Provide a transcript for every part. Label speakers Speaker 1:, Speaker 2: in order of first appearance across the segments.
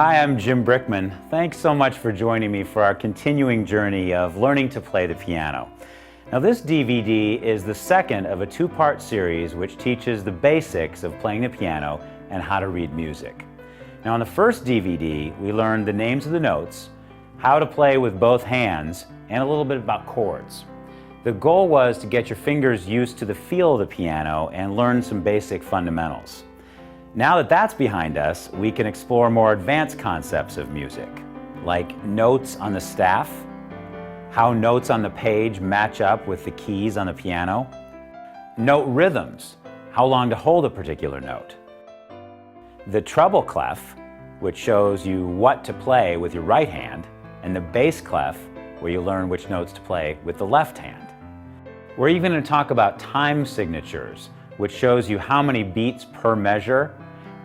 Speaker 1: Hi, I'm Jim Brickman. Thanks so much for joining me for our continuing journey of learning to play the piano. Now, this DVD is the second of a two-part series which teaches the basics of playing the piano and how to read music. Now, on the first DVD, we learned the names of the notes, how to play with both hands, and a little bit about chords. The goal was to get your fingers used to the feel of the piano and learn some basic fundamentals. Now that that's behind us, we can explore more advanced concepts of music, like notes on the staff, how notes on the page match up with the keys on the piano, note rhythms, how long to hold a particular note, the treble clef, which shows you what to play with your right hand, and the bass clef, where you learn which notes to play with the left hand. We're even going to talk about time signatures, which shows you how many beats per measure,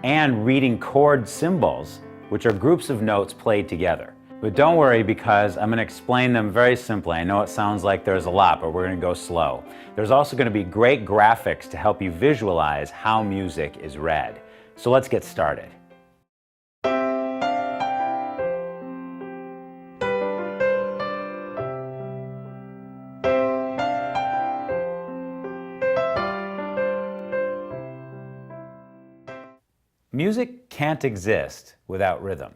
Speaker 1: and reading chord symbols, which are groups of notes played together. But don't worry, because I'm going to explain them very simply. I know it sounds like there's a lot, but we're going to go slow. There's also going to be great graphics to help you visualize how music is read. So let's get started. Music can't exist without rhythm.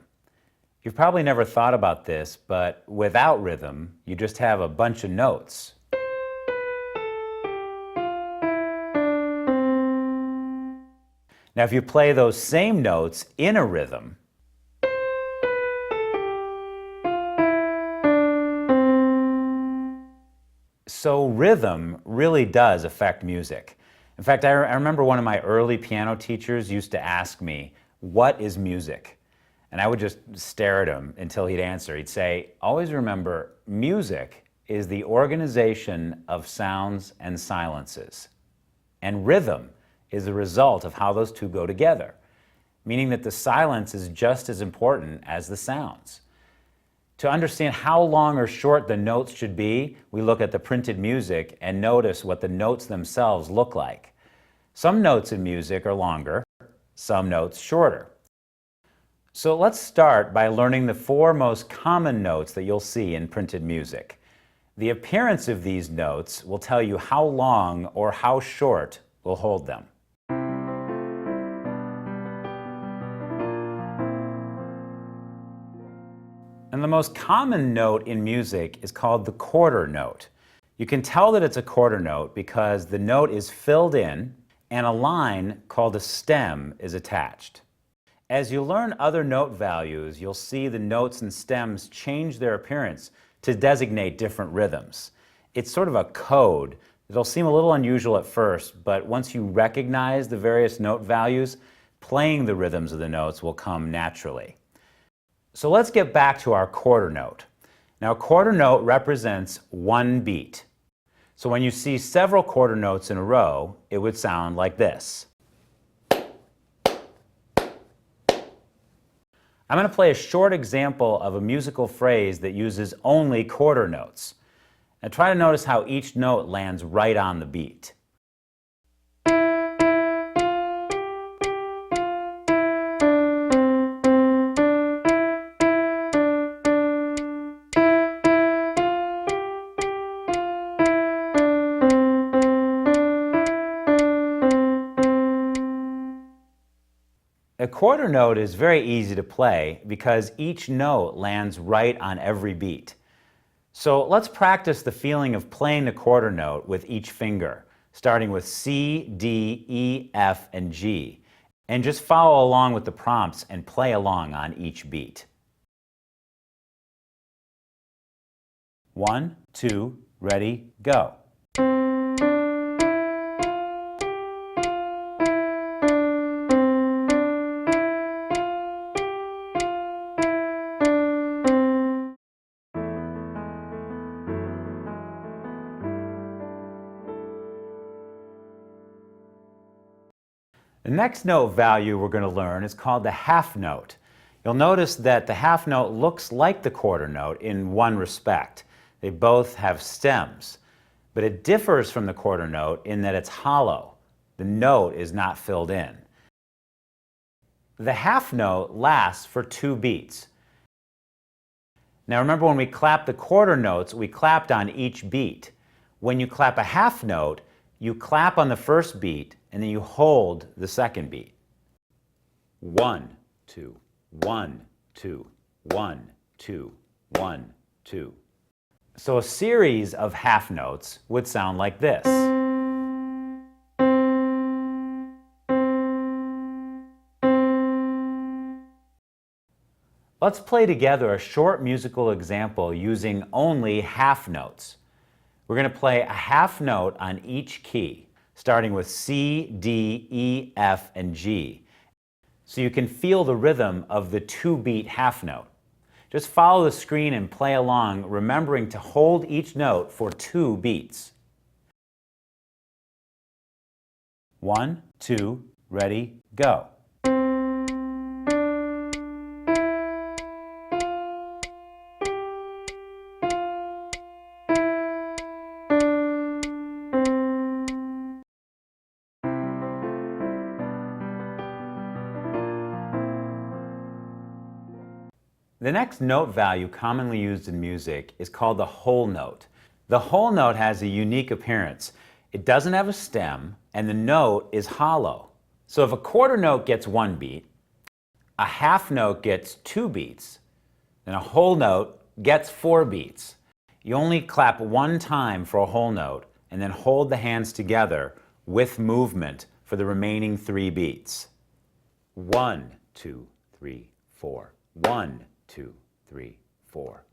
Speaker 1: You've probably never thought about this, but without rhythm, you just have a bunch of notes. Now, if you play those same notes in a rhythm, so rhythm really does affect music. In fact, I remember one of my early piano teachers used to ask me, "What is music?" And I would just stare at him until he'd answer. He'd say, "Always remember, music is the organization of sounds and silences. And rhythm is the result of how those two go together," meaning that the silence is just as important as the sounds. To understand how long or short the notes should be, we look at the printed music and notice what the notes themselves look like. Some notes in music are longer, some notes shorter. So let's start by learning the four most common notes that you'll see in printed music. The appearance of these notes will tell you how long or how short we'll hold them. And the most common note in music is called the quarter note. You can tell that it's a quarter note because the note is filled in and a line called a stem is attached. As you learn other note values, you'll see the notes and stems change their appearance to designate different rhythms. It's sort of a code. It'll seem a little unusual at first, but once you recognize the various note values, playing the rhythms of the notes will come naturally. So let's get back to our quarter note. Now, a quarter note represents one beat. So when you see several quarter notes in a row, it would sound like this. I'm going to play a short example of a musical phrase that uses only quarter notes. Now try to notice how each note lands right on the beat. A quarter note is very easy to play because each note lands right on every beat. So let's practice the feeling of playing the quarter note with each finger, starting with C, D, E, F, and G, and just follow along with the prompts and play along on each beat. 1, 2, ready, go. The next note value we're going to learn is called the half note. You'll notice that the half note looks like the quarter note in one respect. They both have stems, but it differs from the quarter note in that it's hollow. The note is not filled in. The half note lasts for 2 beats. Now remember, when we clapped the quarter notes, we clapped on each beat. When you clap a half note, you clap on the first beat and then you hold the second beat. 1, 2, 1, 2, 1, 2, 1, 2. So a series of half notes would sound like this. Let's play together a short musical example using only half notes. We're going to play a half note on each key, starting with C, D, E, F, and G, so you can feel the rhythm of the 2-beat half note. Just follow the screen and play along, remembering to hold each note for 2 beats. 1, 2, ready, go. The next note value commonly used in music is called the whole note. The whole note has a unique appearance. It doesn't have a stem, and the note is hollow. So if a quarter note gets 1 beat, a half note gets 2 beats, and a whole note gets 4 beats. You only clap 1 time for a whole note, and then hold the hands together with movement for the remaining 3 beats. 1, 2, 3, 4. 1, 2, 3, 4.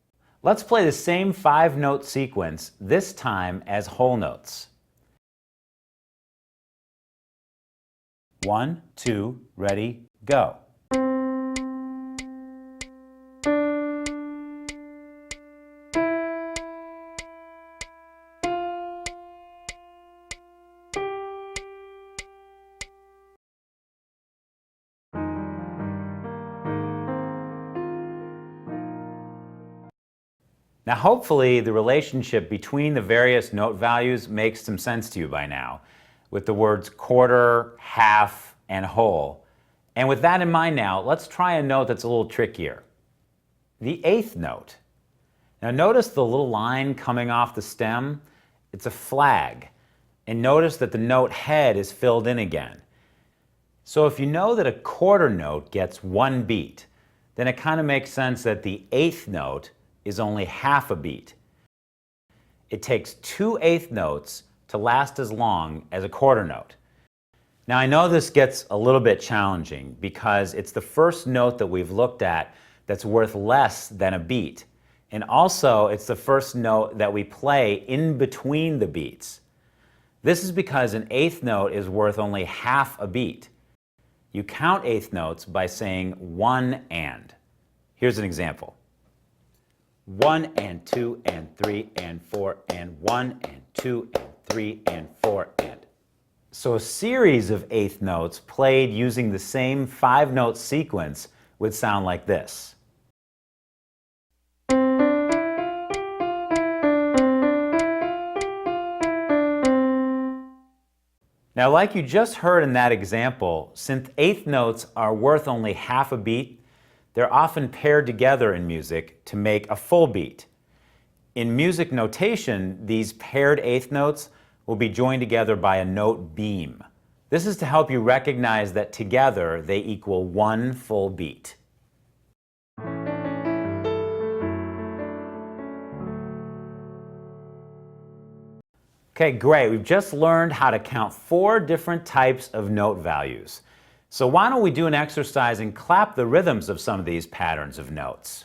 Speaker 1: Let's play the same 5-note sequence, this time as whole notes. 1, 2, ready, go. Now hopefully the relationship between the various note values makes some sense to you by now, with the words quarter, half, and whole. And with that in mind now, let's try a note that's a little trickier. The 8th note. Now notice the little line coming off the stem. It's a flag. And notice that the note head is filled in again. So if you know that a quarter note gets 1 beat, then it kind of makes sense that the 8th note is only half a beat. It takes 2 8th notes to last as long as a quarter note. Now I know this gets a little bit challenging because it's the first note that we've looked at that's worth less than a beat. And also it's the first note that we play in between the beats. This is because an 8th note is worth only half a beat. You count 8th notes by saying 1 and. Here's an example. 1 and 2 and 3 and 4 and 1 and 2 and 3 and 4 and. So a series of 8th notes played using the same 5-note sequence would sound like this. Now, like you just heard in that example, since 8th notes are worth only half a beat, they're often paired together in music to make a full beat. In music notation, these paired 8th notes will be joined together by a note beam. This is to help you recognize that together they equal 1 full beat. Okay, great. We've just learned how to count 4 different types of note values. So why don't we do an exercise and clap the rhythms of some of these patterns of notes.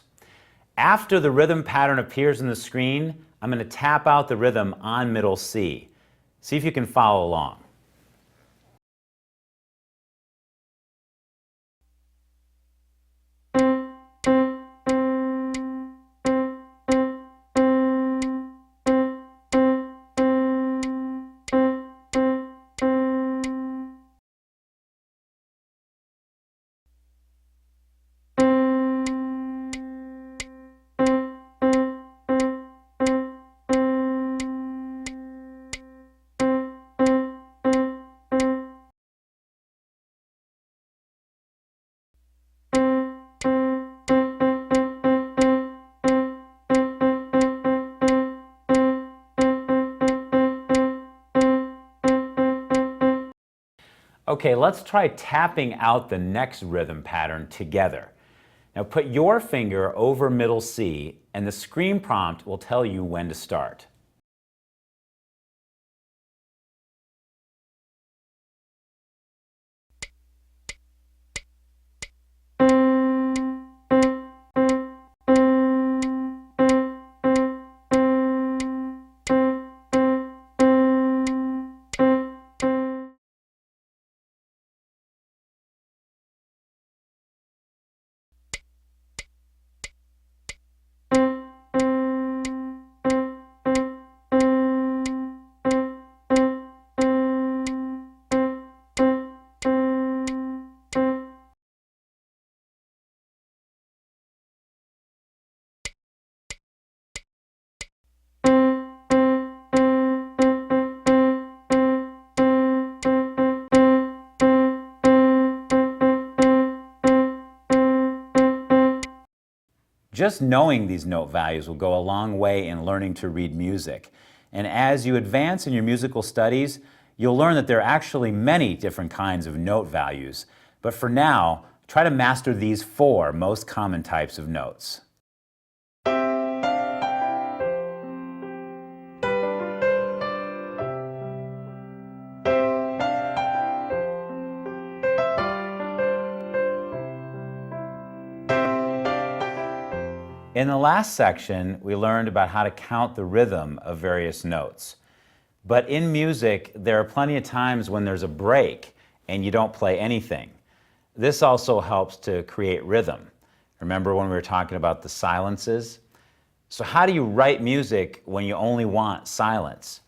Speaker 1: After the rhythm pattern appears on the screen, I'm going to tap out the rhythm on middle C. See if you can follow along. Okay, let's try tapping out the next rhythm pattern together. Now put your finger over middle C and the screen prompt will tell you when to start. Just knowing these note values will go a long way in learning to read music. And as you advance in your musical studies, you'll learn that there are actually many different kinds of note values. But for now, try to master these 4 most common types of notes. In the last section, we learned about how to count the rhythm of various notes. But in music, there are plenty of times when there's a break and you don't play anything. This also helps to create rhythm. Remember when we were talking about the silences? So how do you write music when you only want silence?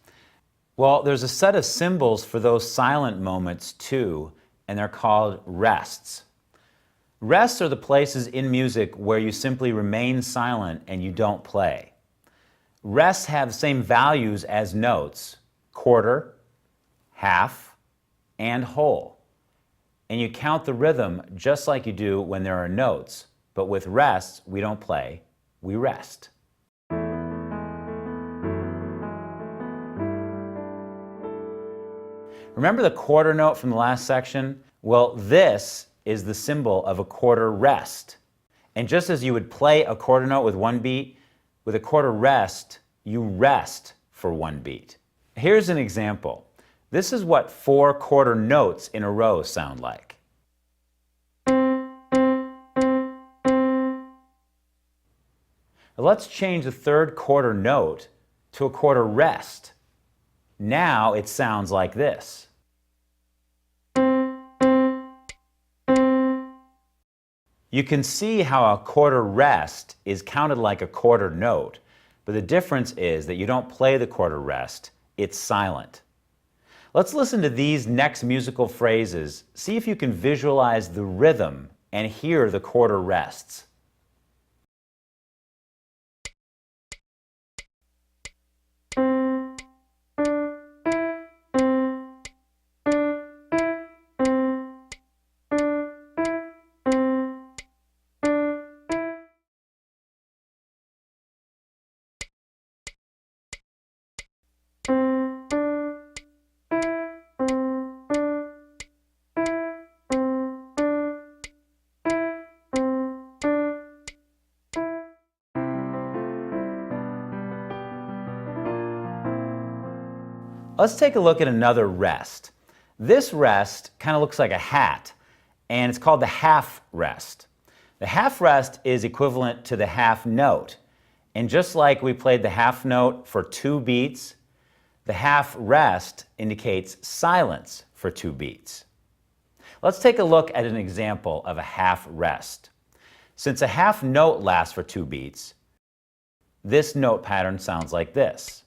Speaker 1: Well, there's a set of symbols for those silent moments too, and they're called rests. Rests are the places in music where you simply remain silent and you don't play. Rests have the same values as notes: quarter, half, and whole. And you count the rhythm just like you do when there are notes, but with rests, we don't play, we rest. Remember the quarter note from the last section? Well, this is the symbol of a quarter rest. And just as you would play a quarter note with 1 beat, with a quarter rest, you rest for 1 beat. Here's an example. This is what 4 quarter notes in a row sound like. Let's change the 3rd quarter note to a quarter rest. Now it sounds like this. You can see how a quarter rest is counted like a quarter note, but the difference is that you don't play the quarter rest, it's silent. Let's listen to these next musical phrases, see if you can visualize the rhythm and hear the quarter rests. Let's take a look at another rest. This rest kind of looks like a hat, and it's called the half rest. The half rest is equivalent to the half note. And just like we played the half note for 2 beats, the half rest indicates silence for 2 beats. Let's take a look at an example of a half rest. Since a half note lasts for 2 beats, this note pattern sounds like this.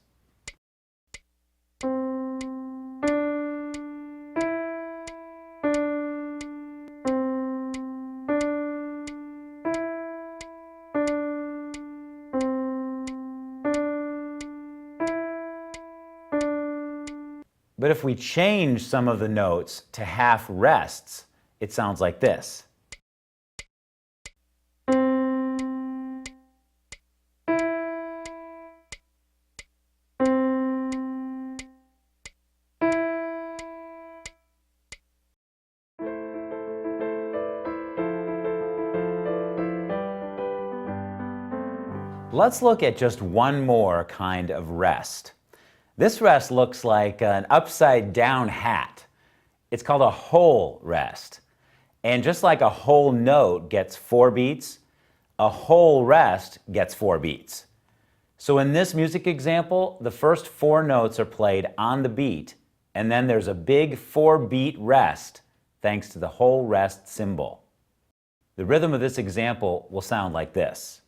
Speaker 1: But if we change some of the notes to half rests, it sounds like this. Let's look at just one more kind of rest. This rest looks like an upside down hat. It's called a whole rest. And just like a whole note gets 4 beats, a whole rest gets 4 beats. So in this music example, the first 4 notes are played on the beat, and then there's a big 4-beat rest thanks to the whole rest symbol. The rhythm of this example will sound like this.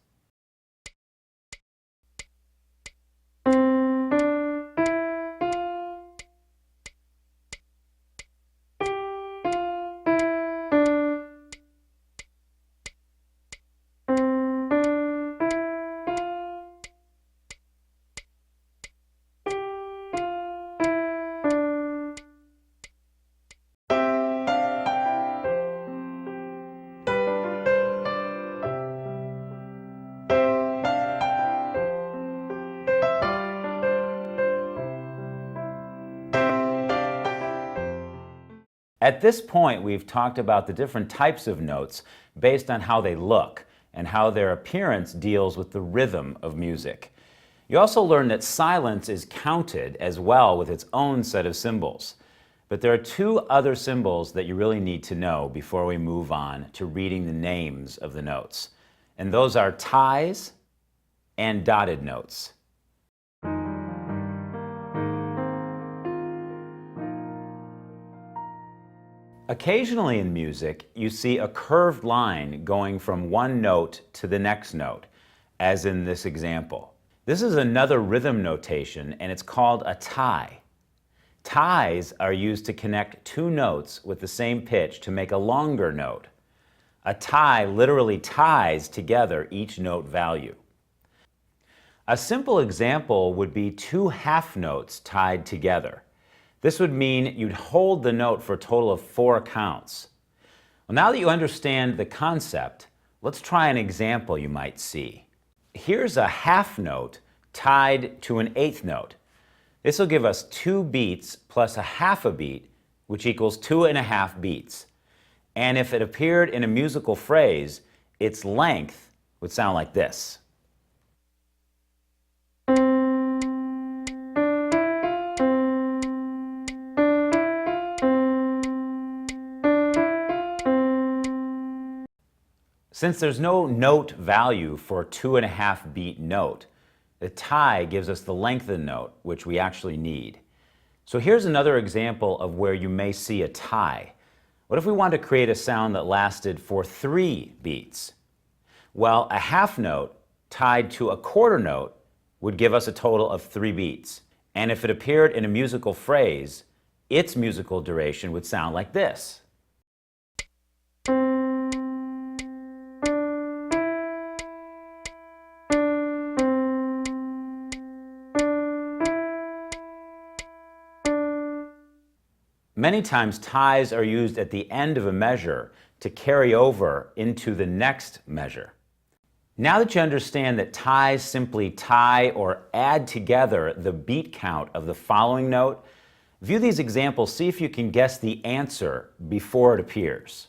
Speaker 1: At this point, we've talked about the different types of notes based on how they look and how their appearance deals with the rhythm of music. You also learned that silence is counted as well with its own set of symbols. But there are 2 other symbols that you really need to know before we move on to reading the names of the notes. And those are ties and dotted notes. Occasionally in music, you see a curved line going from one note to the next note, as in this example. This is another rhythm notation, and it's called a tie. Ties are used to connect 2 notes with the same pitch to make a longer note. A tie literally ties together each note value. A simple example would be 2 half notes tied together. This would mean you'd hold the note for a total of 4 counts. Well, now that you understand the concept, let's try an example you might see. Here's a half note tied to an 1/8 note. This will give us 2 beats plus a half a beat, which equals 2.5 beats. And if it appeared in a musical phrase, its length would sound like this. Since there's no note value for a 2.5 beat note, the tie gives us the length of the note, which we actually need. So here's another example of where you may see a tie. What if we wanted to create a sound that lasted for 3 beats? Well, a half note tied to a quarter note would give us a total of 3 beats. And if it appeared in a musical phrase, its musical duration would sound like this. Many times ties are used at the end of a measure to carry over into the next measure. Now that you understand that ties simply tie or add together the beat count of the following note, view these examples, see if you can guess the answer before it appears.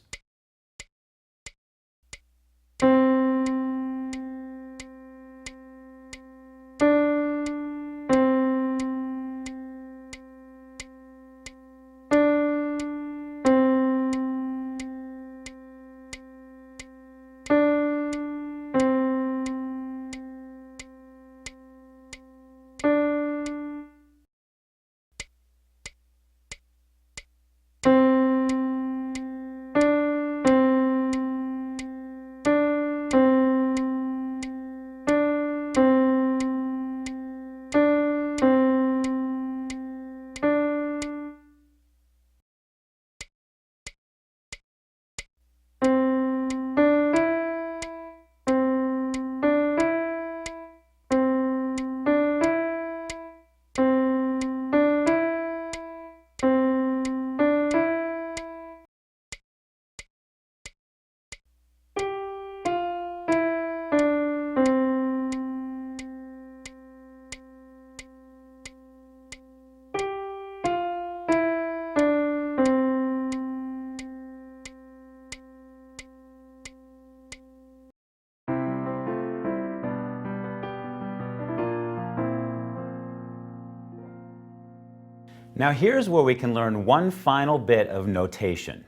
Speaker 1: Now here's where we can learn one final bit of notation.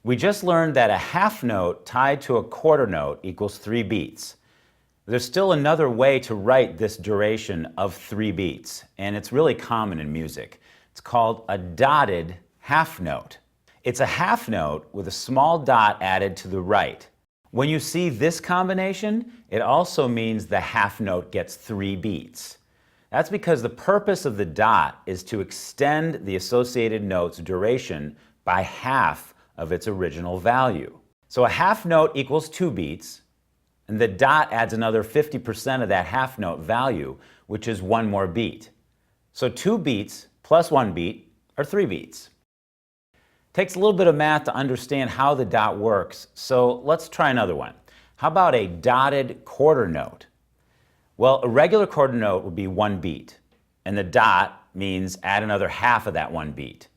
Speaker 1: We just learned that a half note tied to a quarter note equals 3 beats. There's still another way to write this duration of 3 beats, and it's really common in music. It's called a dotted half note. It's a half note with a small dot added to the right. When you see this combination, it also means the half note gets 3 beats. That's because the purpose of the dot is to extend the associated note's duration by half of its original value. So a half note equals 2 beats, and the dot adds another 50% of that half note value, which is 1 more beat. So 2 beats plus 1 beat are 3 beats. Takes a little bit of math to understand how the dot works, so let's try another one. How about a dotted quarter note? Well, a regular quarter note would be 1 beat, and the dot means add another half of that 1 beat.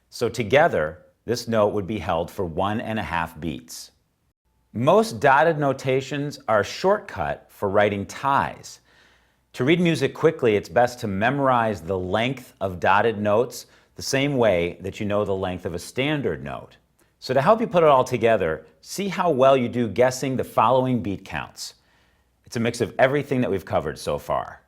Speaker 1: So together, this note would be held for 1.5 beats. Most dotted notations are a shortcut for writing ties. To read music quickly, it's best to memorize the length of dotted notes the same way that you know the length of a standard note. So to help you put it all together, see how well you do guessing the following beat counts. It's a mix of everything that we've covered so far.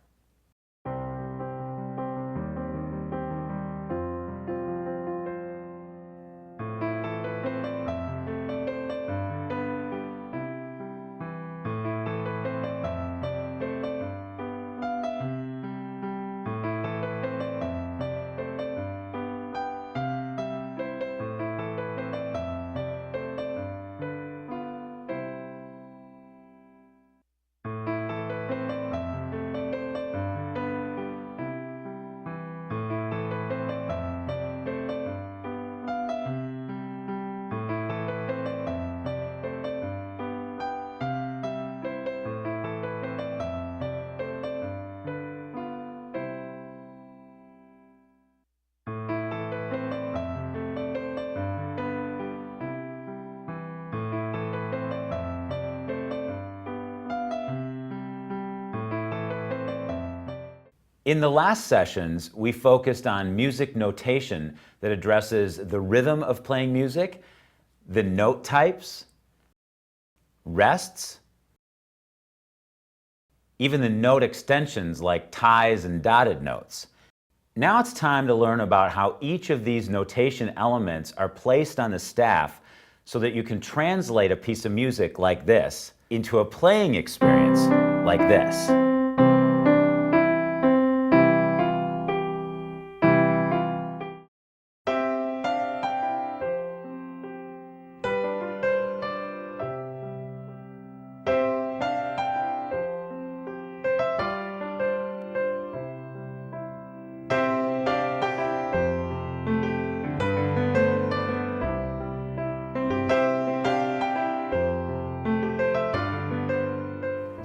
Speaker 1: In the last sessions, we focused on music notation that addresses the rhythm of playing music, the note types, rests, even the note extensions like ties and dotted notes. Now it's time to learn about how each of these notation elements are placed on the staff so that you can translate a piece of music like this into a playing experience like this.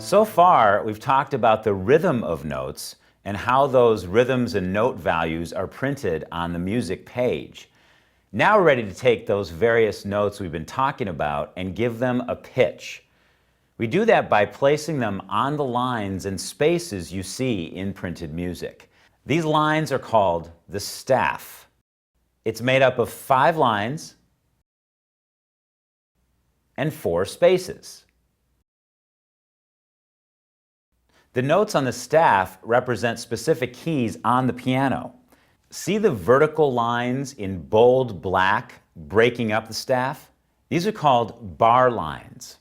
Speaker 1: So far, we've talked about the rhythm of notes and how those rhythms and note values are printed on the music page. Now we're ready to take those various notes we've been talking about and give them a pitch. We do that by placing them on the lines and spaces you see in printed music. These lines are called the staff. It's made up of 5 lines and 4 spaces. The notes on the staff represent specific keys on the piano. See the vertical lines in bold black breaking up the staff? These are called bar lines.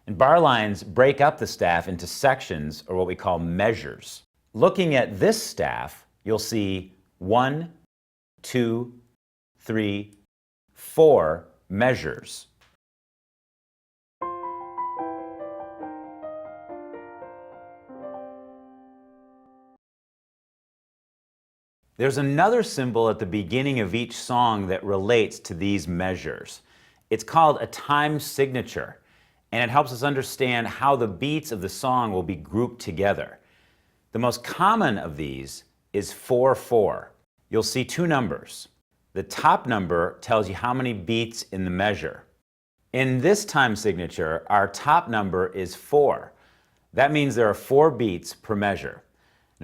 Speaker 1: And bar lines break up the staff into sections, or what we call measures. Looking at this staff, you'll see 1, 2, 3, 4 measures. There's another symbol at the beginning of each song that relates to these measures. It's called a time signature, and it helps us understand how the beats of the song will be grouped together. The most common of these is 4/4. You'll see 2 numbers. The top number tells you how many beats in the measure. In this time signature, our top number is 4. That means there are 4 beats per measure.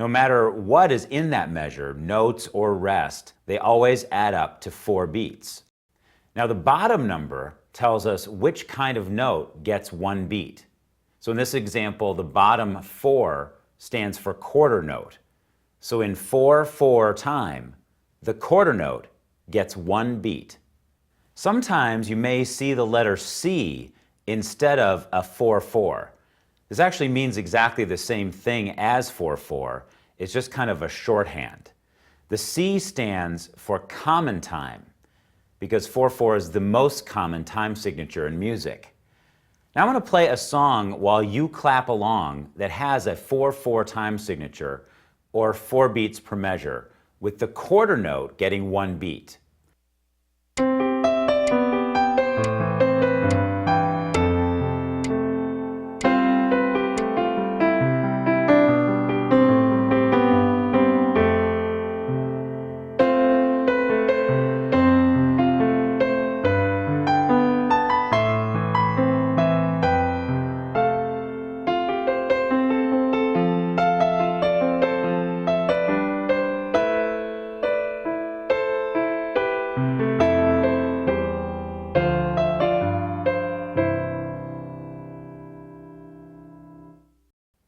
Speaker 1: No matter what is in that measure, notes or rest, they always add up to 4 beats. Now the bottom number tells us which kind of note gets 1 beat. So in this example, the bottom 4 stands for quarter note. So in 4/4 time, the quarter note gets 1 beat. Sometimes you may see the letter C instead of a 4/4. This actually means exactly the same thing as 4/4. It's just kind of a shorthand. The C stands for common time, because 4/4 is the most common time signature in music. Now I'm going to play a song while you clap along that has a 4/4 time signature, or 4 beats per measure, with the quarter note getting 1 beat.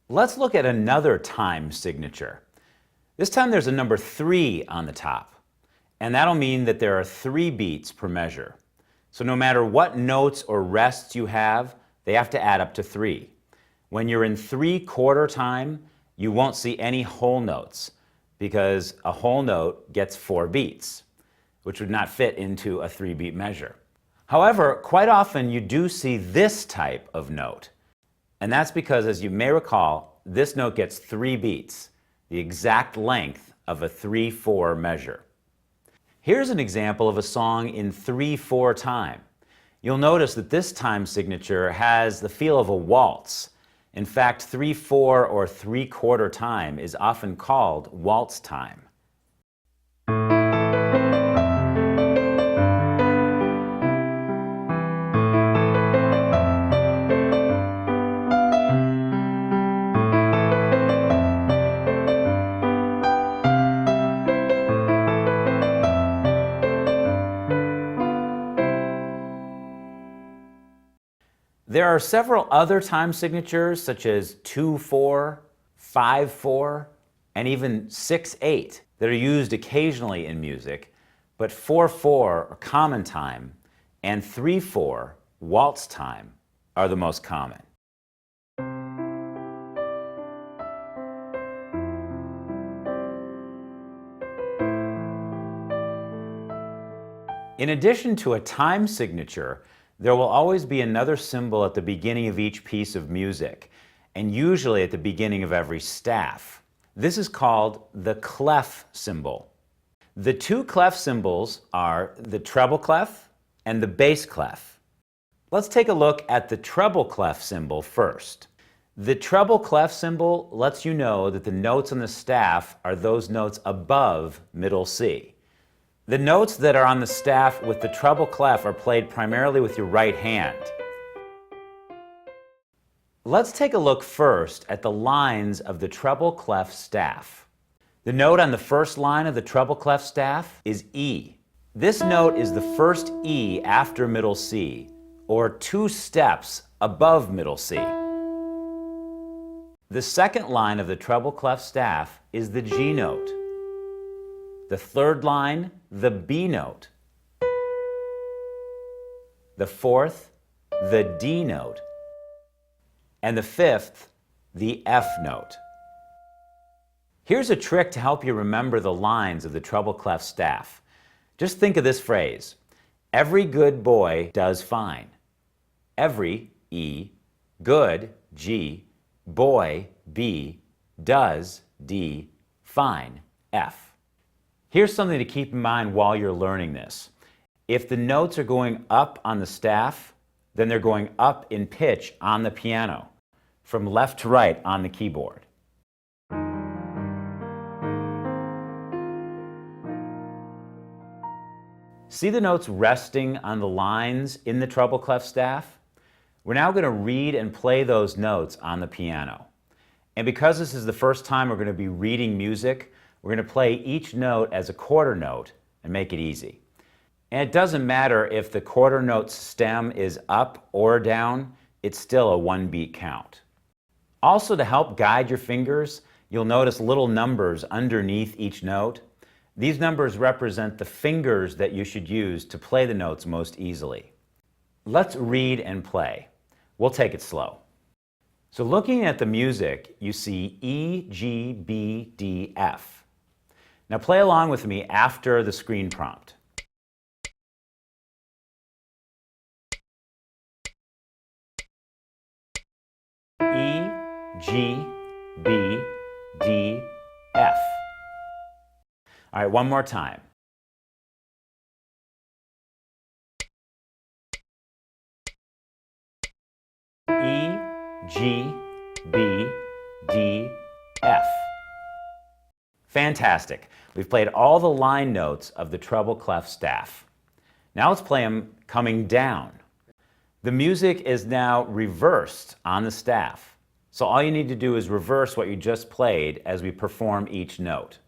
Speaker 1: Let's look at another time signature. This time there's a number 3 on the top, and that'll mean that there are 3 beats per measure. So no matter what notes or rests you have, they have to add up to 3. When you're in 3/4 time, you won't see any whole notes, because a whole note gets 4 beats, which would not fit into a 3-beat measure. However, quite often you do see this type of note. And that's because, as you may recall, this note gets 3 beats, the exact length of a 3/4 measure. Here's an example of a song in 3/4 time. You'll notice that this time signature has the feel of a waltz. In fact, 3/4 or 3/4 time is often called waltz time. There are several other time signatures, such as 2/4, 5/4, and even 6/8, that are used occasionally in music, but 4/4, or common time, and 3/4, waltz time, are the most common. In addition to a time signature, there will always be another symbol at the beginning of each piece of music, and usually at the beginning of every staff. This is called the clef symbol. The 2 clef symbols are the treble clef and the bass clef. Let's take a look at the treble clef symbol first. The treble clef symbol lets you know that the notes on the staff are those notes above middle C. The notes that are on the staff with the treble clef are played primarily with your right hand. Let's take a look first at the lines of the treble clef staff. The note on the first line of the treble clef staff is E. This note is the first E after middle C, or 2 steps above middle C. The second line of the treble clef staff is the G note. The third line, the B note. The fourth, the D note. And the fifth, the F note. Here's a trick to help you remember the lines of the treble clef staff. Just think of this phrase: every good boy does fine. Every, E, good, G, boy, B, does, D, fine, F. Here's something to keep in mind while you're learning this. If the notes are going up on the staff, then they're going up in pitch on the piano, from left to right on the keyboard. See the notes resting on the lines in the treble clef staff? We're now going to read and play those notes on the piano. And because this is the first time we're going to be reading music, we're going to play each note as a quarter note and make it easy. And it doesn't matter if the quarter note's stem is up or down, it's still a one beat count. Also, to help guide your fingers, you'll notice little numbers underneath each note. These numbers represent the fingers that you should use to play the notes most easily. Let's read and play. We'll take it slow. So looking at the music, you see E, G, B, D, F. Now play along with me after the screen prompt. E, G, B, D, F. All right, one more time. E, G, B, D, F. Fantastic. We've played all the line notes of the treble clef staff. Now let's play them coming down. The music is now reversed on the staff. So all you need to do is reverse what you just played as we perform each note.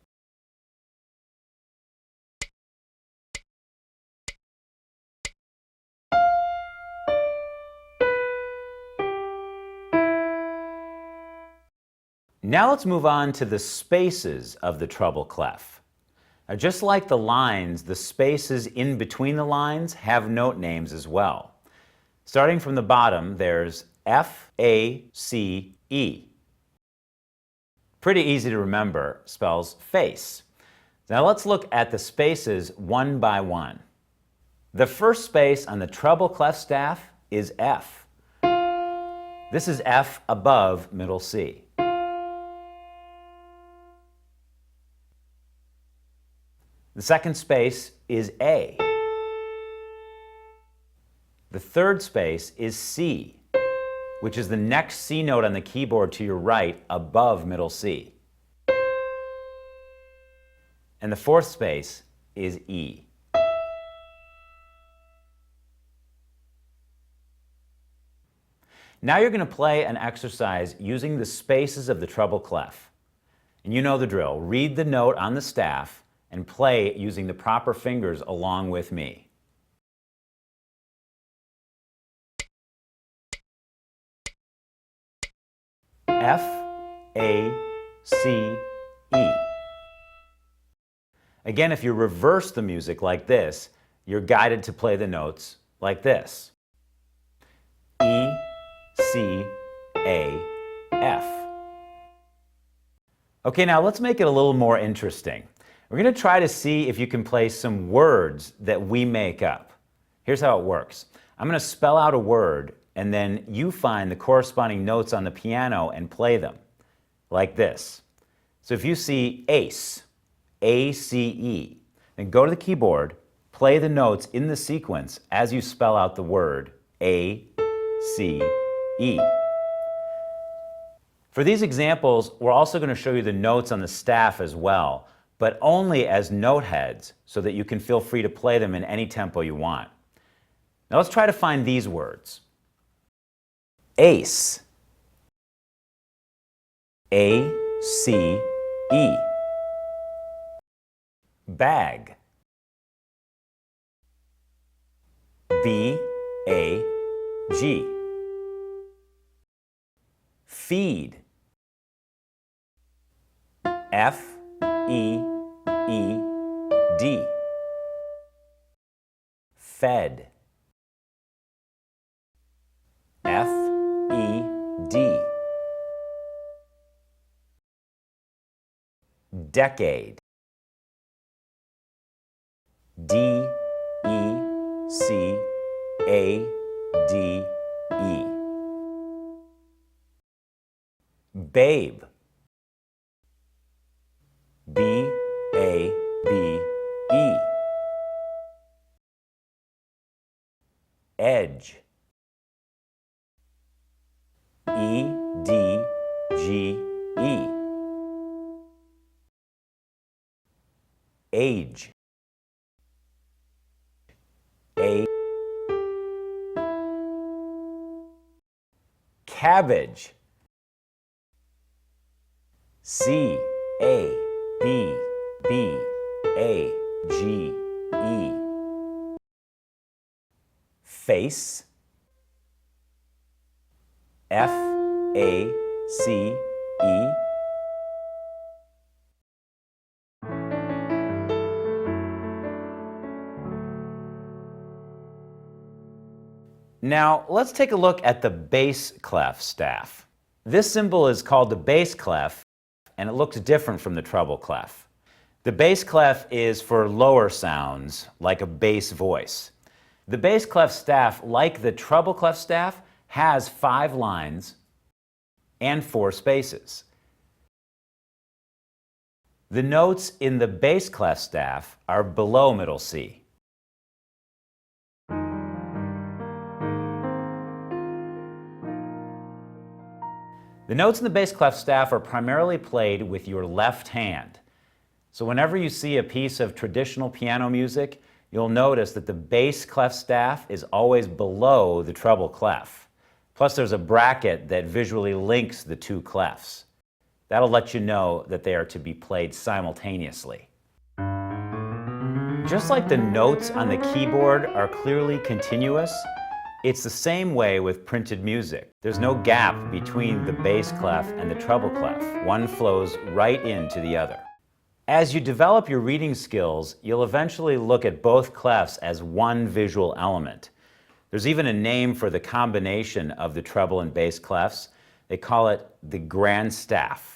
Speaker 1: Now let's move on to the spaces of the treble clef. Now, just like the lines, the spaces in between the lines have note names as well. Starting from the bottom, there's F, A, C, E. Pretty easy to remember, spells face. Now let's look at the spaces one by one. The first space on the treble clef staff is F. This is F above middle C. The second space is A. The third space is C, which is the next C note on the keyboard to your right above middle C. And the fourth space is E. Now you're going to play an exercise using the spaces of the treble clef. And you know the drill. Read the note on the staff and play using the proper fingers along with me. F, A, C, E. Again, if you reverse the music like this, you're guided to play the notes like this. E, C, A, F. Okay, now let's make it a little more interesting. We're going to try to see if you can play some words that we make up. Here's how it works. I'm going to spell out a word, and then you find the corresponding notes on the piano and play them, like this. So if you see ace, A-C-E, then go to the keyboard, play the notes in the sequence as you spell out the word A-C-E. For these examples, we're also going to show you the notes on the staff as well, but only as note heads so that you can feel free to play them in any tempo you want. Now let's try to find these words. Ace, A-C-E. Bag, B-A-G. Feed, F-E-E-D. Fed, F-E-D. Decade, D-E-C-A-D-E. Babe, B-A-B-E. Edge, E-D-G-E. Age, A. Cabbage, C, A, B, B, A, G, E. Face, F, A, C, E. Now, let's take a look at the bass clef staff. This symbol is called the bass clef, and it looks different from the treble clef. The bass clef is for lower sounds, like a bass voice. The bass clef staff, like the treble clef staff, has 5 lines and 4 spaces. The notes in the bass clef staff are below middle C. The notes in the bass clef staff are primarily played with your left hand. So whenever you see a piece of traditional piano music, you'll notice that the bass clef staff is always below the treble clef. Plus there's a bracket that visually links the 2 clefs. That'll let you know that they are to be played simultaneously. Just like the notes on the keyboard are clearly continuous, it's the same way with printed music. There's no gap between the bass clef and the treble clef. One flows right into the other. As you develop your reading skills, you'll eventually look at both clefs as one visual element. There's even a name for the combination of the treble and bass clefs. They call it the grand staff.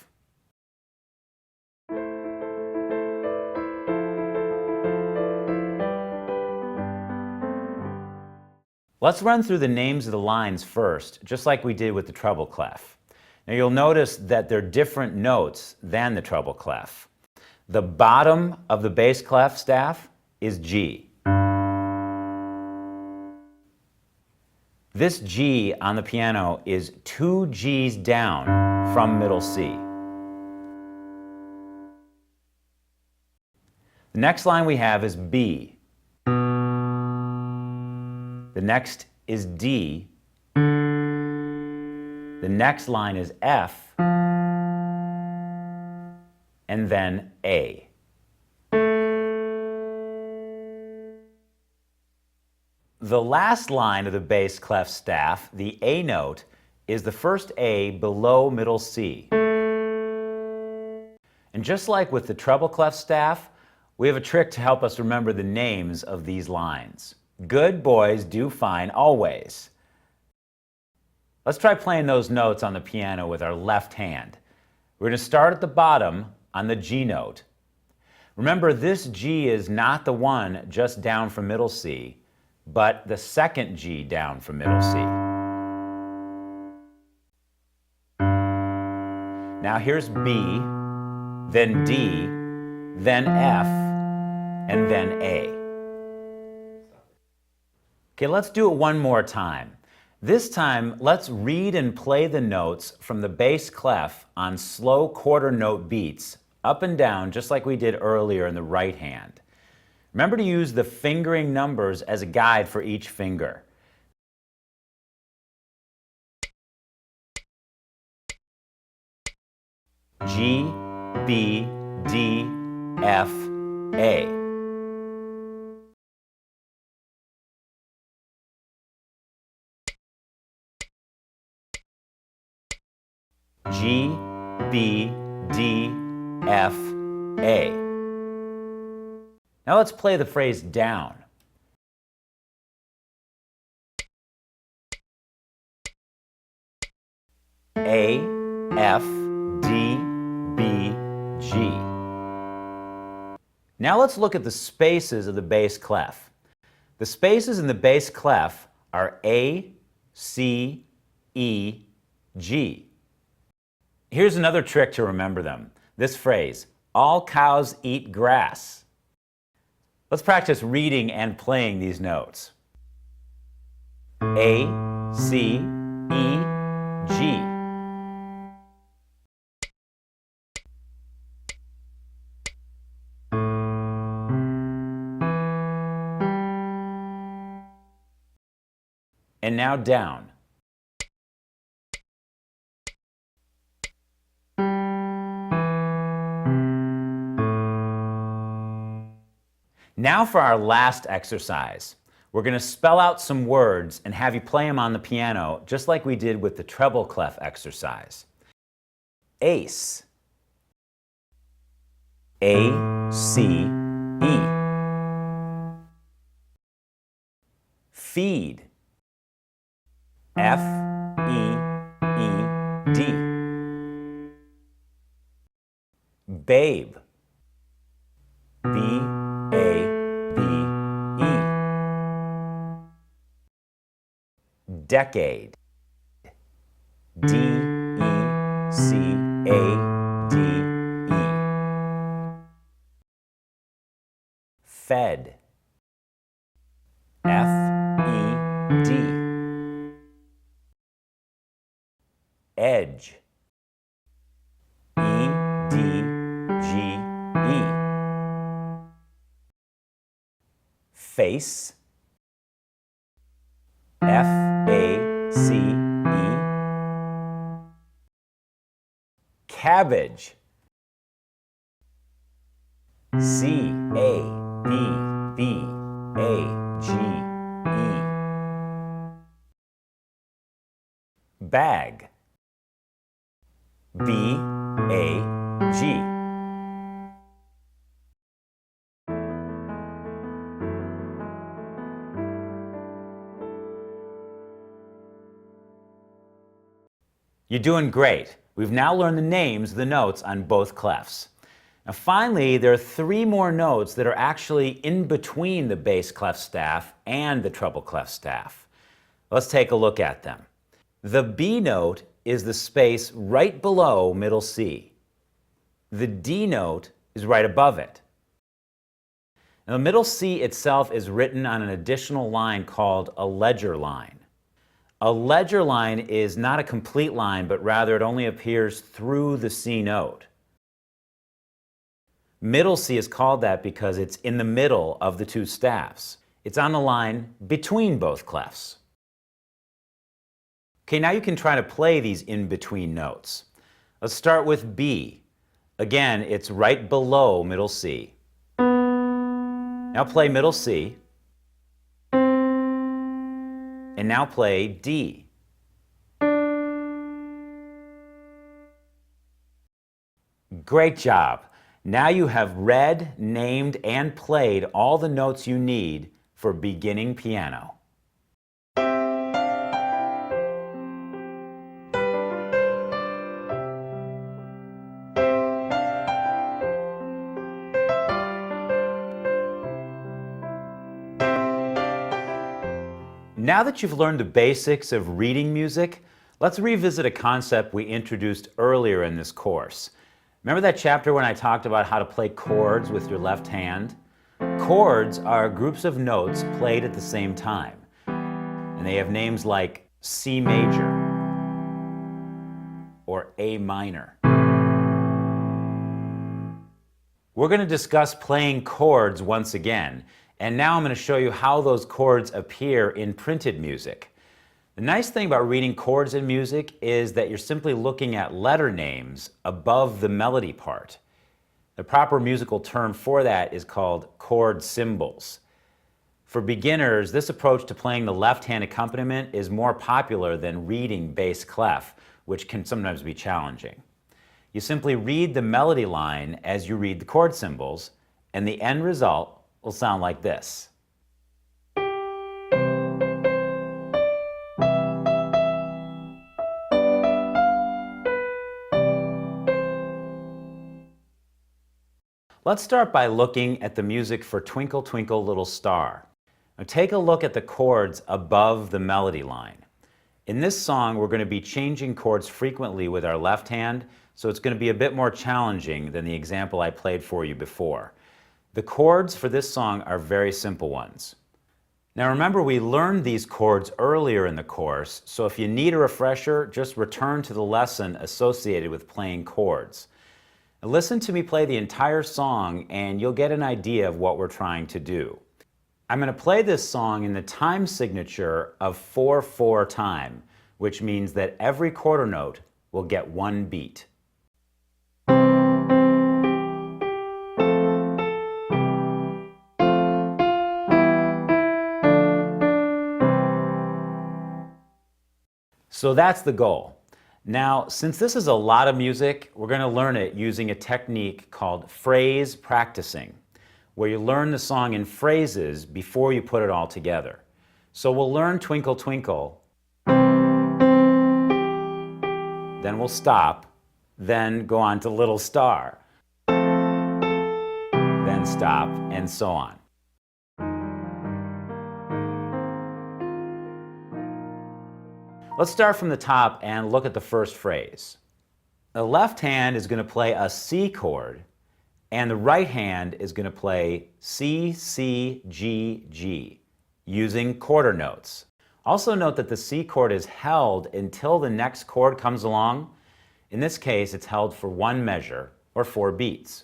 Speaker 1: Let's run through the names of the lines first, just like we did with the treble clef. Now you'll notice that they're different notes than the treble clef. The bottom of the bass clef staff is G. This G on the piano is 2 Gs down from middle C. The next line we have is B. The next is D. The next line is F. And then A. The last line of the bass clef staff, the A note, is the first A below middle C. And just like with the treble clef staff, we have a trick to help us remember the names of these lines. Good boys do fine always. Let's try playing those notes on the piano with our left hand. We're going to start at the bottom on the G note. Remember, this G is not the one just down from middle C, but the second G down from middle C. Now here's B, then D, then F, and then A. Okay, let's do it one more time. This time, let's read and play the notes from the bass clef on slow quarter note beats, up and down, just like we did earlier in the right hand. Remember to use the fingering numbers as a guide for each finger. G, B, D, F, A. G, B, D, F, A. Now let's play the phrase down. A, F, D, B, G. Now let's look at the spaces of the bass clef. The spaces in the bass clef are A, C, E, G. Here's another trick to remember them. This phrase, all cows eat grass. Let's practice reading and playing these notes. A, C, E, G. And now down. Now for our last exercise. We're going to spell out some words and have you play them on the piano, just like we did with the treble clef exercise. Ace. A-C-E. Feed. F-E-E-D. Babe. B-A-B-E. Decade. D-E-C-A-D-E. Fed. F-E-D. Edge. E-D-G-E. Face. F-A-C-E. Cabbage. C-A-B-B-A-G-E. Bag. B-A-G. You're doing great. We've now learned the names of the notes on both clefs. Now finally, there are 3 more notes that are actually in between the bass clef staff and the treble clef staff. Let's take a look at them. The B note is the space right below middle C. The D note is right above it. Now the middle C itself is written on an additional line called a ledger line. A ledger line is not a complete line, but rather it only appears through the C note. Middle C is called that because it's in the middle of the 2 staffs. It's on the line between both clefs. Okay, now you can try to play these in-between notes. Let's start with B. Again, it's right below middle C. Now play middle C. And now play D. Great job. Now you have read, named, and played all the notes you need for beginning piano. Now that you've learned the basics of reading music, let's revisit a concept we introduced earlier in this course. Remember that chapter when I talked about how to play chords with your left hand? Chords are groups of notes played at the same time, and they have names like C major or A minor. We're going to discuss playing chords once again, and now I'm going to show you how those chords appear in printed music. The nice thing about reading chords in music is that you're simply looking at letter names above the melody part. The proper musical term for that is called chord symbols. For beginners, this approach to playing the left-hand accompaniment is more popular than reading bass clef, which can sometimes be challenging. You simply read the melody line as you read the chord symbols, and the end result will sound like this. Let's start by looking at the music for Twinkle Twinkle Little Star. Now take a look at the chords above the melody line. In this song, we're going to be changing chords frequently with our left hand, so it's going to be a bit more challenging than the example I played for you before. The chords for this song are very simple ones. Now remember, we learned these chords earlier in the course, so if you need a refresher, just return to the lesson associated with playing chords. Now listen to me play the entire song and you'll get an idea of what we're trying to do. I'm going to play this song in the time signature of 4/4 time, which means that every quarter note will get 1 beat. So that's the goal. Now, since this is a lot of music, we're going to learn it using a technique called phrase practicing, where you learn the song in phrases before you put it all together. So we'll learn Twinkle Twinkle, then we'll stop, then go on to Little Star, then stop, and so on. Let's start from the top and look at the first phrase. The left hand is going to play a C chord, and the right hand is going to play C, C, G, G, using quarter notes. Also note that the C chord is held until the next chord comes along. In this case, it's held for one measure, or 4 beats.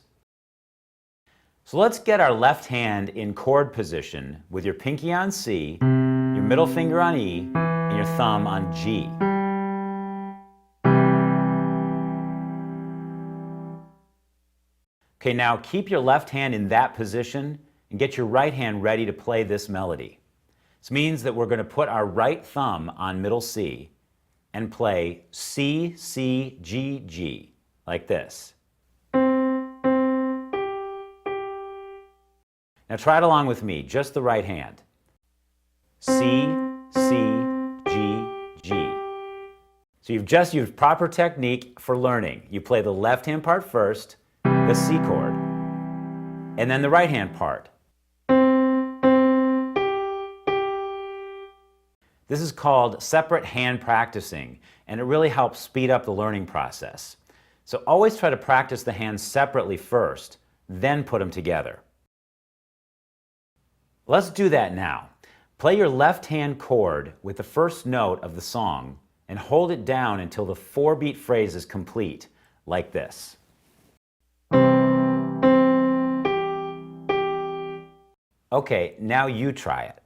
Speaker 1: So let's get our left hand in chord position with your pinky on C, your middle finger on E, and your thumb on G. Okay, now keep your left hand in that position and get your right hand ready to play this melody. This means that we're going to put our right thumb on middle C and play C, C, G, G, like this. Now try it along with me, just the right hand. C, C, G, G. So you've just used proper technique for learning. You play the left hand part first, the C chord, and then the right hand part. This is called separate hand practicing, and it really helps speed up the learning process. So always try to practice the hands separately first, then put them together. Let's do that now. Play your left hand chord with the first note of the song and hold it down until the 4-beat phrase is complete, like this. Okay, now you try it.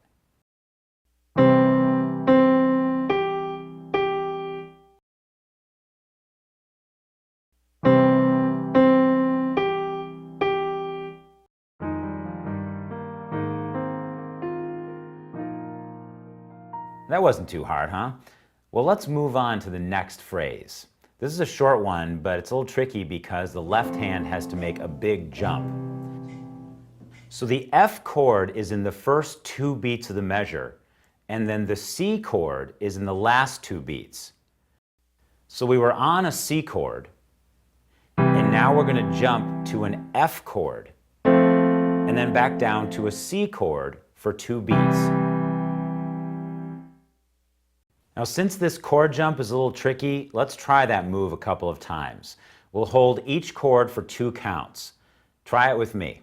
Speaker 1: That wasn't too hard, huh? Well, let's move on to the next phrase. This is a short one, but it's a little tricky because the left hand has to make a big jump. So the F chord is in the first 2 beats of the measure, and then the C chord is in the last 2 beats. So we were on a C chord, and now we're going to jump to an F chord, and then back down to a C chord for 2 beats. Now, since this chord jump is a little tricky, let's try that move a couple of times. We'll hold each chord for 2 counts. Try it with me.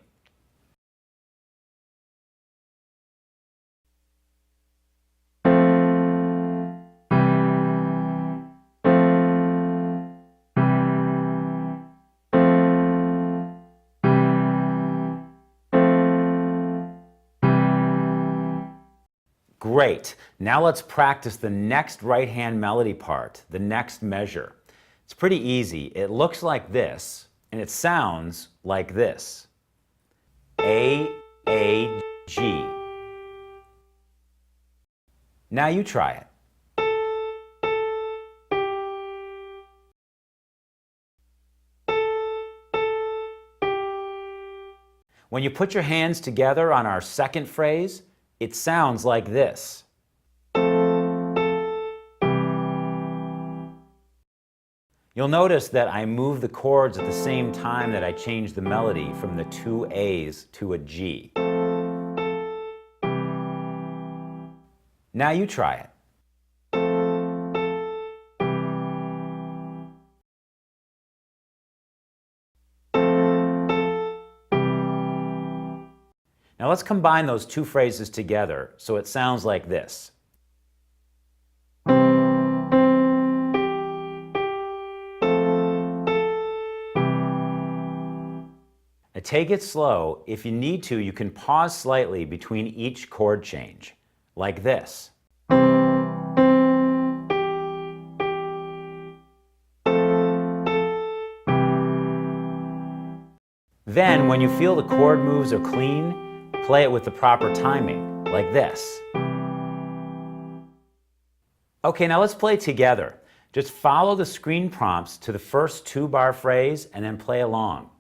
Speaker 1: Great. Now let's practice the next right hand melody part, the next measure. It's pretty easy. It looks like this, and it sounds like this. A, G. Now you try it. When you put your hands together on our second phrase, it sounds like this. You'll notice that I move the chords at the same time that I change the melody from the 2 A's to a G. Now you try it. Now let's combine those 2 phrases together so it sounds like this. Now take it slow. If you need to, you can pause slightly between each chord change, like this. Then, when you feel the chord moves are clean, play it with the proper timing, like this. Okay, now let's play together. Just follow the screen prompts to the first two-bar phrase and then play along.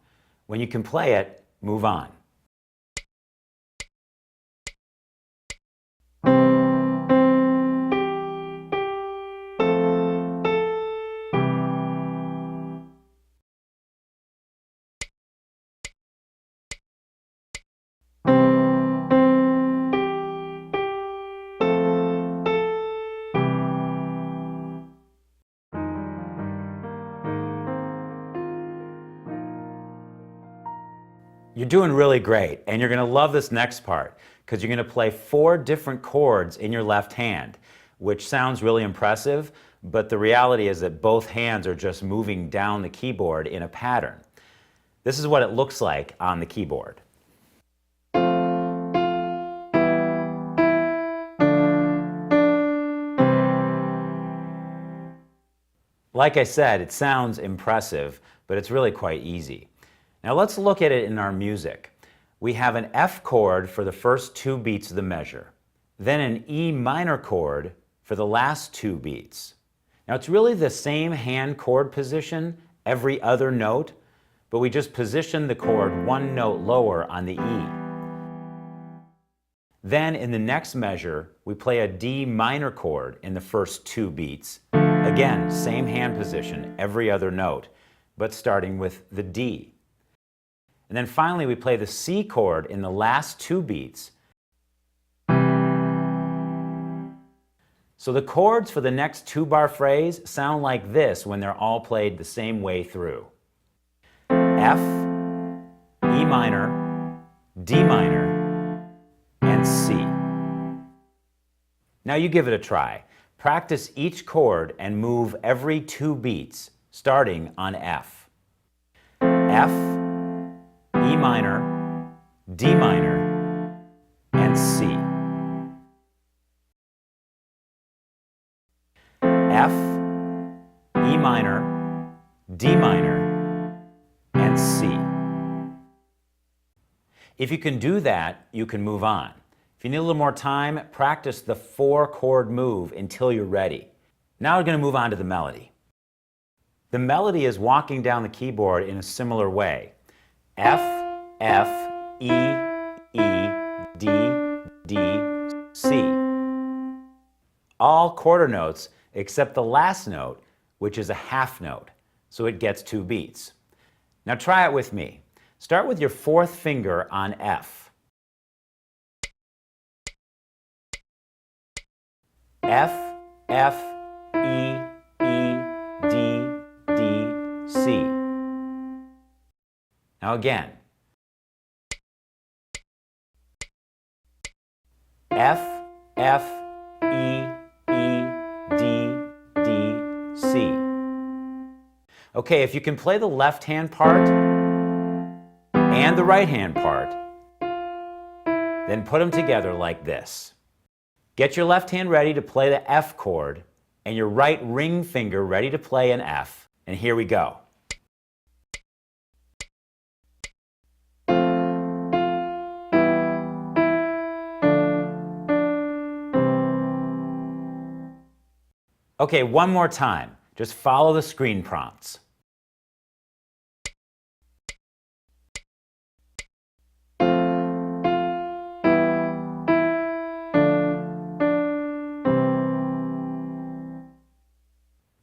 Speaker 1: When you can play it, move on. You're doing really great, and you're going to love this next part because you're going to play 4 different chords in your left hand, which sounds really impressive, but the reality is that both hands are just moving down the keyboard in a pattern. This is what it looks like on the keyboard. Like I said, it sounds impressive, but it's really quite easy. Now let's look at it in our music. We have an F chord for the first 2 beats of the measure, then an E minor chord for the last 2 beats. Now it's really the same hand chord position every other note, but we just position the chord 1 note lower on the E. Then in the next measure, we play a D minor chord in the first 2 beats. Again, same hand position every other note, but starting with the D. And then finally, we play the C chord in the last 2 beats. So the chords for the next 2-bar phrase sound like this when they're all played the same way through. F, E minor, D minor, and C. Now you give it a try. Practice each chord and move every 2 beats, starting on F. F, E minor, D minor, and C. F, E minor, D minor, and C. If you can do that, you can move on. If you need a little more time, practice the 4-chord move until you're ready. Now we're going to move on to the melody. The melody is walking down the keyboard in a similar way. F, F, E, E, D, D, C. All quarter notes except the last note, which is a half note, so it gets 2 beats. Now try it with me. Start with your 4th finger on F. F, F, E, E, D, D, C. Now again. F, F, E, E, D, D, C. Okay, if you can play the left hand part and the right hand part, then put them together like this. Get your left hand ready to play the F chord and your right ring finger ready to play an F. And here we go. Okay, one more time. Just follow the screen prompts.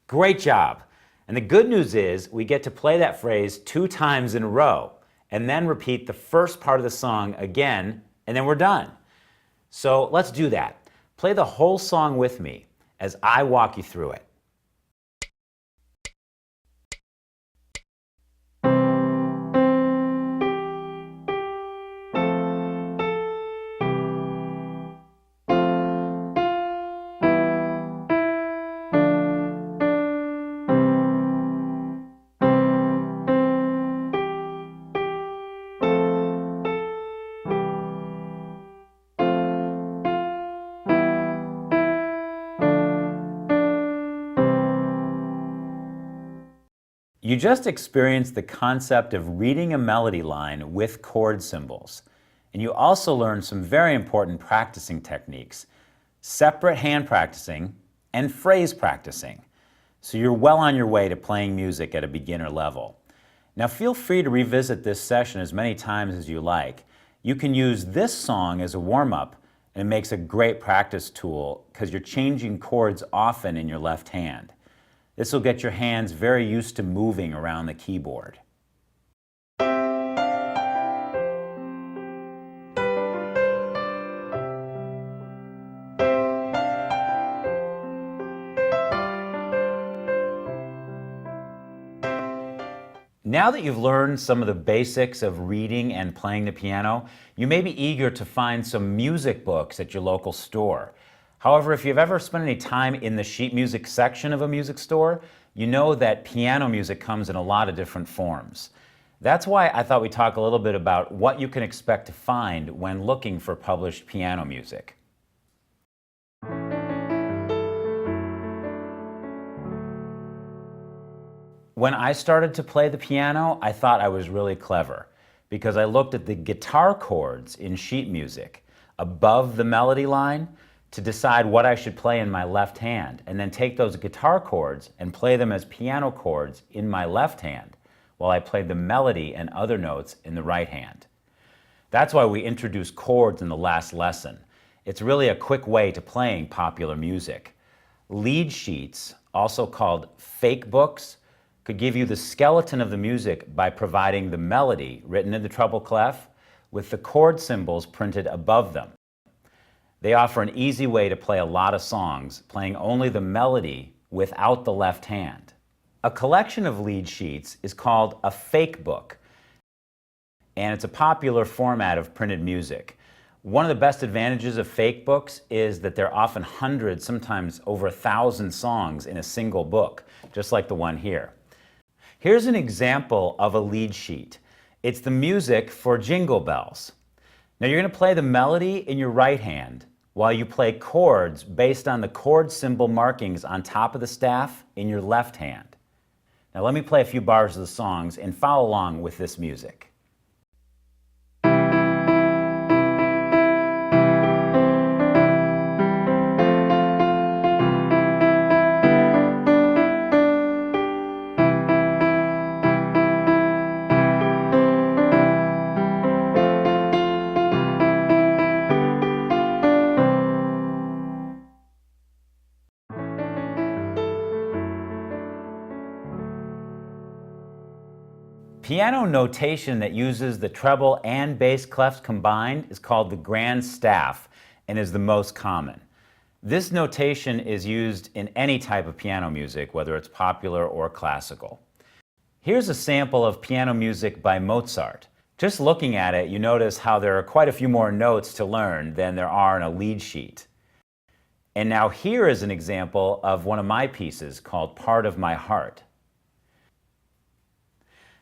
Speaker 1: Great job. And the good news is we get to play that phrase 2 times in a row and then repeat the first part of the song again, and then we're done. So let's do that. Play the whole song with me as I walk you through it. You just experienced the concept of reading a melody line with chord symbols. And you also learned some very important practicing techniques. Separate hand practicing and phrase practicing. So you're well on your way to playing music at a beginner level. Now feel free to revisit this session as many times as you like. You can use this song as a warm-up, and it makes a great practice tool because you're changing chords often in your left hand. This will get your hands very used to moving around the keyboard. Now that you've learned some of the basics of reading and playing the piano, you may be eager to find some music books at your local store. However, if you've ever spent any time in the sheet music section of a music store, you know that piano music comes in a lot of different forms. That's why I thought we'd talk a little bit about what you can expect to find when looking for published piano music. When I started to play the piano, I thought I was really clever because I looked at the guitar chords in sheet music above the melody line to decide what I should play in my left hand, and then take those guitar chords and play them as piano chords in my left hand while I played the melody and other notes in the right hand. That's why we introduced chords in the last lesson. It's really a quick way to playing popular music. Lead sheets, also called fake books, could give you the skeleton of the music by providing the melody written in the treble clef with the chord symbols printed above them. They offer an easy way to play a lot of songs, playing only the melody without the left hand. A collection of lead sheets is called a fake book, and it's a popular format of printed music. One of the best advantages of fake books is that there are often hundreds, sometimes over 1,000 songs in a single book, just like the one here. Here's an example of a lead sheet. It's the music for Jingle Bells. Now you're going to play the melody in your right hand while you play chords based on the chord symbol markings on top of the staff in your left hand. Now let me play a few bars of the songs and follow along with this music. Piano notation that uses the treble and bass clefs combined is called the grand staff and is the most common. This notation is used in any type of piano music, whether it's popular or classical. Here's a sample of piano music by Mozart. Just looking at it, you notice how there are quite a few more notes to learn than there are in a lead sheet. And now here is an example of one of my pieces called Part of My Heart.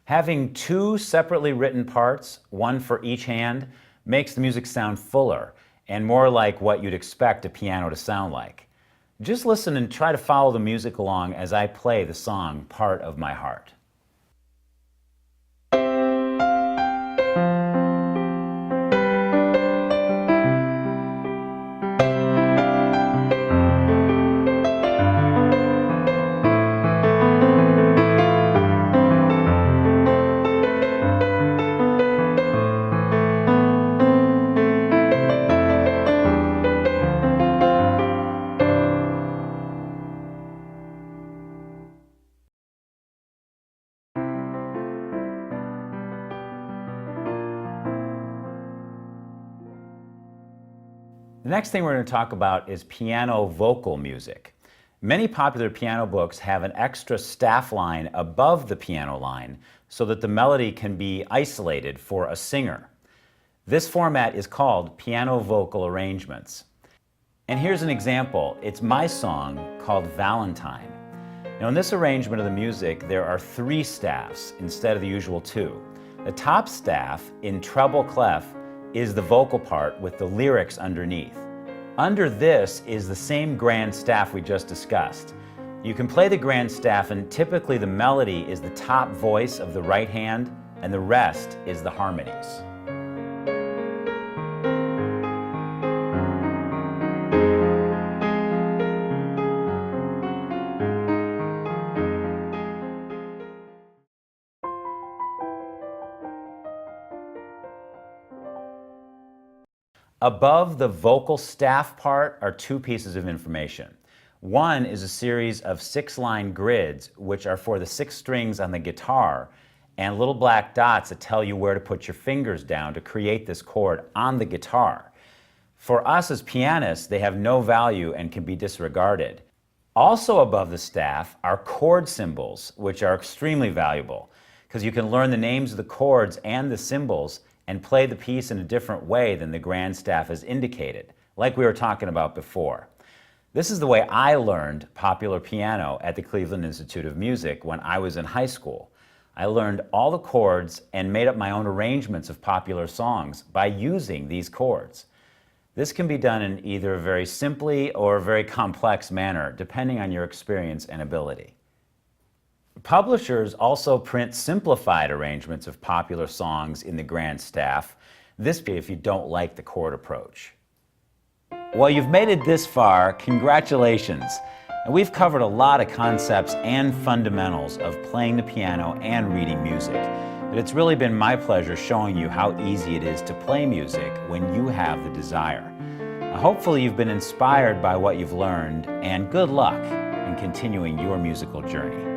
Speaker 1: Having two separately written parts, one for each hand, makes the music sound fuller and more like what you'd expect a piano to sound like. Just listen and try to follow the music along as I play the song Part of My Heart. The next thing we're going to talk about is piano vocal music. Many popular piano books have an extra staff line above the piano line so that the melody can be isolated for a singer. This format is called piano vocal arrangements. And here's an example. It's my song called Valentine. Now in this arrangement of the music, there are 3 staffs instead of the usual 2. The top staff in treble clef is the vocal part with the lyrics underneath. Under this is the same grand staff we just discussed. You can play the grand staff and typically the melody is the top voice of the right hand and the rest is the harmonies. Above the vocal staff part are two pieces of information. One is a series of 6-line grids, which are for the 6 strings on the guitar, and little black dots that tell you where to put your fingers down to create this chord on the guitar. For us as pianists, they have no value and can be disregarded. Also above the staff are chord symbols, which are extremely valuable because you can learn the names of the chords and the symbols and play the piece in a different way than the grand staff has indicated, like we were talking about before. This is the way I learned popular piano at the Cleveland Institute of Music when I was in high school. I learned all the chords and made up my own arrangements of popular songs by using these chords. This can be done in either a very simply or a very complex manner, depending on your experience and ability. Publishers also print simplified arrangements of popular songs in the grand staff, this if you don't like the chord approach. Well, you've made it this far, congratulations. And we've covered a lot of concepts and fundamentals of playing the piano and reading music. But it's really been my pleasure showing you how easy it is to play music when you have the desire. Hopefully you've been inspired by what you've learned, and good luck in continuing your musical journey.